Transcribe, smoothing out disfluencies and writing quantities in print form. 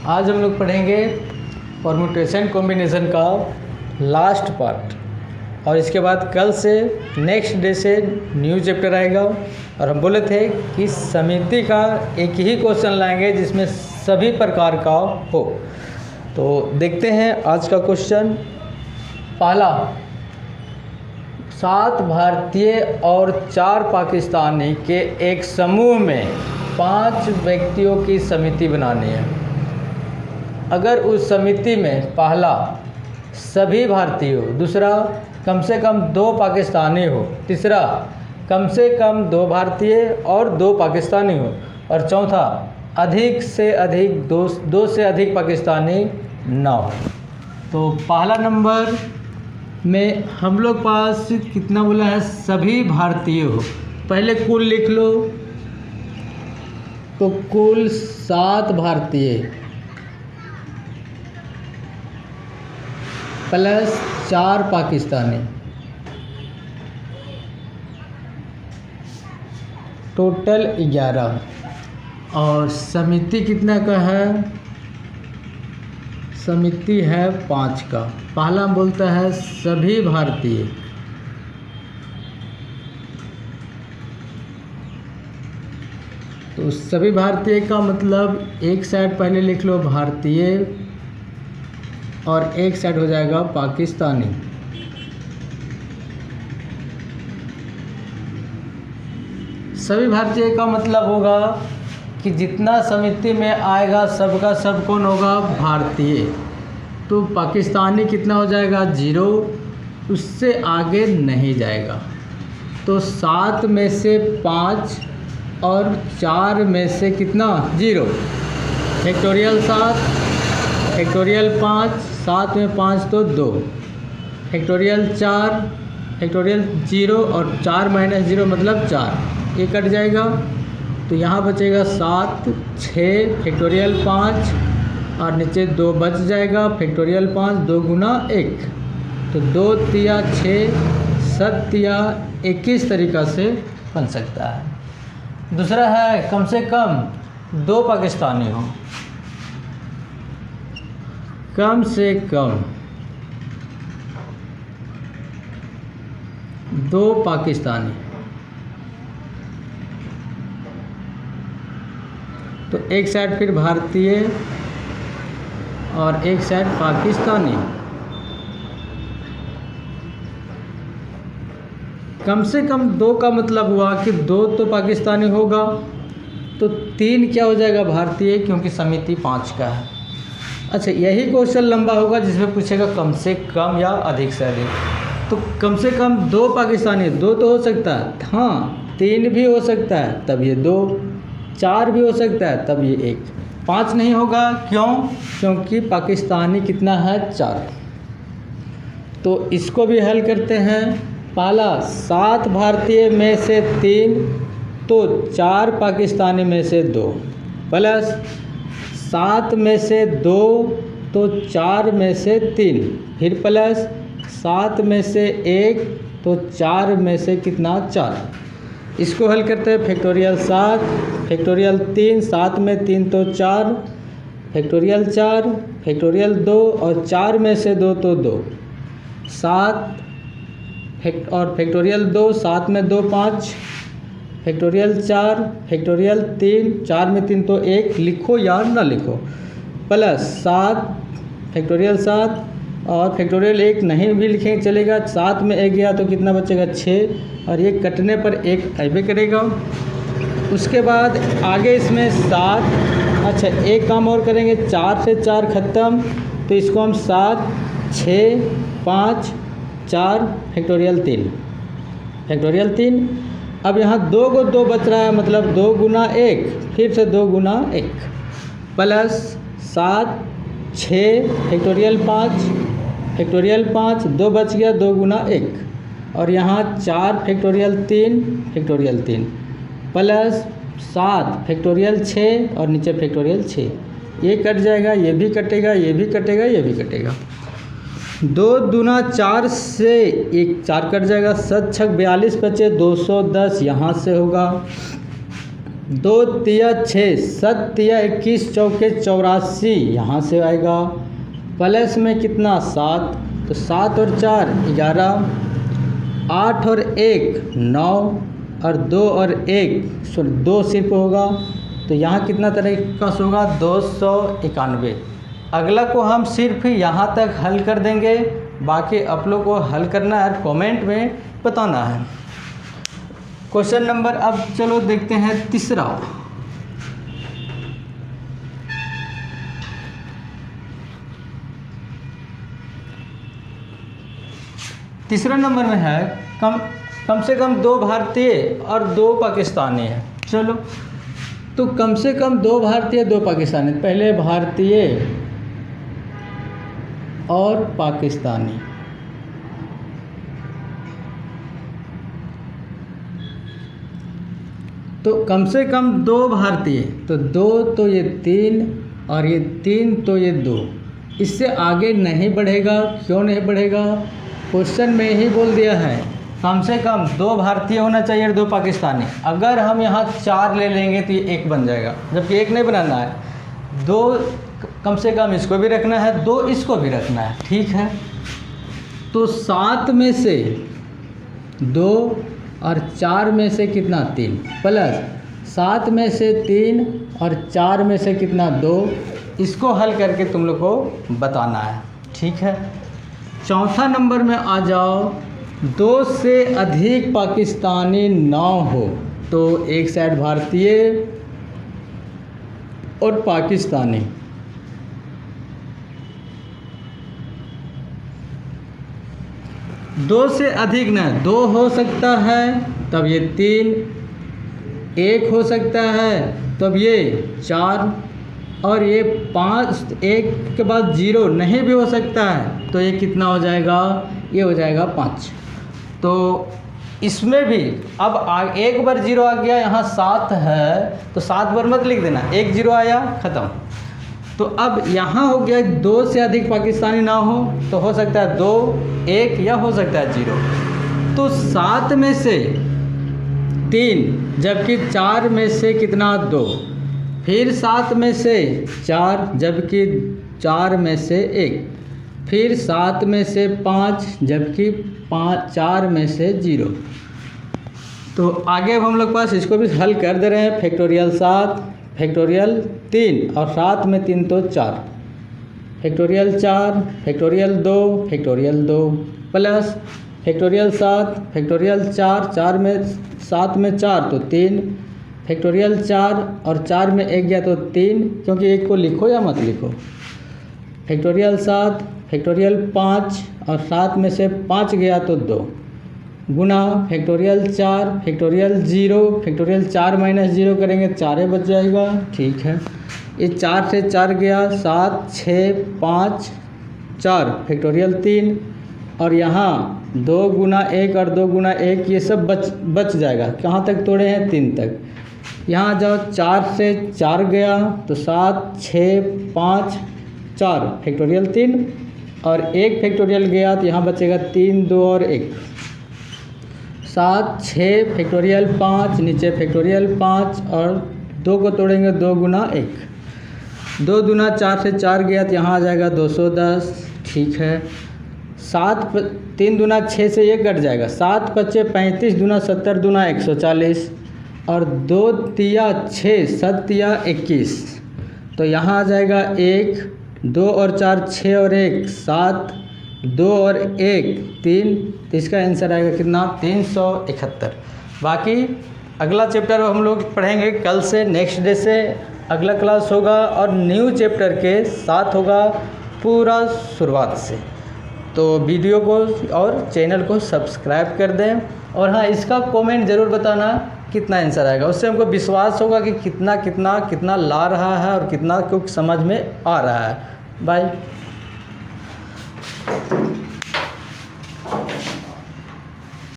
आज हम लोग पढ़ेंगे परम्यूटेशन कॉम्बिनेशन का लास्ट पार्ट, और इसके बाद कल से नेक्स्ट डे से न्यू चैप्टर आएगा। और हम बोले थे कि समिति का एक ही क्वेश्चन लाएंगे जिसमें सभी प्रकार का हो। तो देखते हैं आज का क्वेश्चन। पहला, 7 भारतीय और 4 पाकिस्तानी के एक समूह में 5 व्यक्तियों की समिति बनानी है। अगर उस समिति में पहला सभी भारतीय हो, दूसरा कम से कम 2 पाकिस्तानी हो, तीसरा कम से कम 2 भारतीय और 2 पाकिस्तानी हो, और चौथा अधिक से अधिक 2 से अधिक पाकिस्तानी ना हो। तो पहला नंबर में हम लोग पास कितना बोला है, सभी भारतीय हो। पहले कुल लिख लो, तो कुल 7 भारतीय प्लस 4 पाकिस्तानी, टोटल 11। और समिति कितना का है, समिति है 5 का। पहला बोलता है सभी भारतीय, तो सभी भारतीय का मतलब एक साइड पहले लिख लो भारतीय और एक साइड हो जाएगा पाकिस्तानी। सभी भारतीय का मतलब होगा कि जितना समिति में आएगा सबका सब कौन होगा, भारतीय। तो पाकिस्तानी कितना हो जाएगा, 0, उससे आगे नहीं जाएगा। तो 7 में से 5 और 4 में से कितना, 0। फैक्टोरियल 7, फैक्टोरियल 5, 7 में 5 तो 2, फैक्टोरियल 4, फैक्टोरियल 0 और 4 माइनस 0 मतलब 4, ये कट जाएगा। तो यहाँ बचेगा 7, 6, फैक्टोरियल 5 और नीचे 2 बच जाएगा, फैक्टोरियल 5, 2 गुना 1, तो 2 तिया 6, 7 तिया 21 तरीक़ा से बन सकता है। दूसरा है कम से कम 2 पाकिस्तानी हो, कम से कम 2 पाकिस्तानी। तो एक साइड फिर भारतीय और एक साइड पाकिस्तानी। कम से कम 2 का मतलब हुआ कि 2 तो पाकिस्तानी होगा, तो 3 क्या हो जाएगा, भारतीय, क्योंकि समिति 5 का है। अच्छा, यही क्वेश्चन लंबा होगा जिसमें पूछेगा कम से कम या अधिक से अधिक। तो कम से कम 2 पाकिस्तानी, 2 तो हो सकता है, हाँ 3 भी हो सकता है तब ये 2, 4 भी हो सकता है तब ये 1, 5 नहीं होगा। क्यों? क्योंकि पाकिस्तानी कितना है, 4। तो इसको भी हल करते हैं। पहला 7 भारतीय में से 3 तो 4 पाकिस्तानी में से 2, प्लस 7 में से 2 तो 4 में से 3, फिर प्लस 7 में से 1 तो 4 में से कितना, 4। इसको हल करते हैं। फैक्टोरियल 7, फैक्टोरियल 3, 7 में 3 तो 4, फैक्टोरियल 4, फैक्टोरियल 2 और 4 में से 2 तो 2, 7 और फैक्टोरियल 2, 7 में 2 5, फैक्टोरियल 4, फैक्टोरियल 3, 4 में 3 तो 1, लिखो या ना लिखो, प्लस 7 फैक्टोरियल 7 और फैक्टोरियल 1 नहीं भी लिखेंगे चलेगा। 7 में 1 गया तो कितना बचेगा, 6, और ये कटने पर 1 ऐबे करेगा। उसके बाद आगे इसमें 7, अच्छा एक काम और करेंगे, 4 से 4 ख़त्म, तो इसको हम 7, 6, 5, 4, फैक्टोरियल 3, फैक्टोरियल 3। अब यहाँ 2 को 2 बच रहा है, मतलब 2 गुना 1, फिर से 2 गुना 1, प्लस 7, 6, फैक्टोरियल 5, फैक्टोरियल 5, 2 बच गया, 2 गुना 1, और यहाँ 4 फैक्टोरियल 3, फैक्टोरियल 3, प्लस 7 फैक्टोरियल 6 और नीचे फैक्टोरियल 6, ये कट जाएगा, ये भी कटेगा, ये भी कटेगा, ये भी कटेगा। 2 दूना 4 से 1 4 कट जाएगा, 7 छक 42 बचे, 210 यहाँ से होगा, 2 तिया 6, 7 तिया 21, चौके 84, यहाँ से आएगा। प्लस में कितना 7, तो 7 और 4 11, 8 और 1 9, और 2 और 1 2 सिर्फ होगा, तो यहाँ कितना तरीका से होगा 291। अगला को हम सिर्फ यहाँ तक हल कर देंगे, बाकी आप लोग को हल करना है, कमेंट में बताना है। क्वेश्चन नंबर अब चलो देखते हैं तीसरा। तीसरा नंबर में है कम से कम 2 भारतीय और 2 पाकिस्तानी हैं। चलो, तो कम से कम 2 भारतीय 2 पाकिस्तानी, पहले भारतीय और पाकिस्तानी। तो कम से कम 2 भारतीय, तो 2 तो ये 3 और ये 3 तो ये 2, इससे आगे नहीं बढ़ेगा। क्यों नहीं बढ़ेगा? क्वेश्चन में ही बोल दिया है कम से कम 2 भारतीय होना चाहिए और 2 पाकिस्तानी। अगर हम यहाँ 4 ले लेंगे तो ये 1 बन जाएगा, जबकि 1 नहीं बनाना है। 2 कम से कम इसको भी रखना है, 2 इसको भी रखना है, ठीक है। तो 7 में से 2 और 4 में से कितना 3, प्लस 7 में से 3 और 4 में से कितना 2, इसको हल करके तुम लोग को बताना है, ठीक है। चौथा नंबर में आ जाओ। 2 से अधिक पाकिस्तानी ना हो, तो एक साइड भारतीय और पाकिस्तानी। दो से अधिक न, 2 हो सकता है तब ये 3, 1 हो सकता है तब ये 4, और ये 5, 1 के बाद 0 नहीं भी हो सकता है, तो ये कितना हो जाएगा? ये हो जाएगा 5। तो इसमें भी अब एक बार 0 आ गया, यहाँ 7 है तो 7 बार मत लिख देना, 1 0 आया ख़त्म। तो अब यहाँ हो गया 2 से अधिक पाकिस्तानी ना हो, तो हो सकता है 2, 1 या हो सकता है 0। तो 7 में से 3, जबकि 4 में से कितना 2, फिर 7 में से 4, जबकि 4 में से 1, फिर 7 में से 5, जबकि 4 में से 0। तो आगे अब हम लोग पास इसको भी हल कर दे रहे हैं। फैक्टोरियल 7, फैक्टोरियल 3 और 7 में 3 तो 4, factorial 4, factorial 2, factorial 2, plus factorial 7, factorial 4, 4 में 7 में 4 तो 3, फैक्टोरियल 4 और 4 में 1 गया तो 3, क्योंकि 1 को लिखो या मत लिखो। फैक्टोरियल 7, फैक्टोरियल 5 और 7 में से 5 गया तो 2, गुना फैक्टोरियल 4, फैक्टोरियल 0, फैक्टोरियल 4 माइनस 0 करेंगे 4 बच जाएगा, ठीक है। ये 4 से 4 गया, 7, 6, 5, 4, फैक्टोरियल 3, और यहाँ 2 गुना 1 और 2 गुना 1 ये सब बच जाएगा। कहाँ तक तोड़े हैं? 3 तक। यहाँ जाओ, 4 से 4 गया तो 7, 6, 5, 4, फैक्टोरियल 3, और 1 फैक्टोरियल गया तो यहाँ बचेगा 3, 2 और 1, 7, 6, फैक्टोरियल 5, नीचे फैक्टोरियल 5, और 2 को तोड़ेंगे 2 गुना 1, 2 दूना 4 से 4 गया तो यहाँ आ जाएगा 210, ठीक है। 3 दूना 6 से 1 कट जाएगा, 7 पच्चे 35, दूना 70, दूना 140, और 2 तिया 6, 7 तिया 21, तो यहाँ आ जाएगा 1, 2 और 4 6 और 1 7, 2 और 1 3, तो इसका आंसर आएगा कितना? 371। बाकी अगला चैप्टर हम लोग पढ़ेंगे कल से, नेक्स्ट डे से अगला क्लास होगा, और न्यू चैप्टर के साथ होगा पूरा शुरुआत से। तो वीडियो को और चैनल को सब्सक्राइब कर दें, और हाँ, इसका कमेंट ज़रूर बताना कितना आंसर आएगा, उससे हमको विश्वास होगा कि कितना ला रहा है और कितना कुछ समझ में आ रहा है। बाय।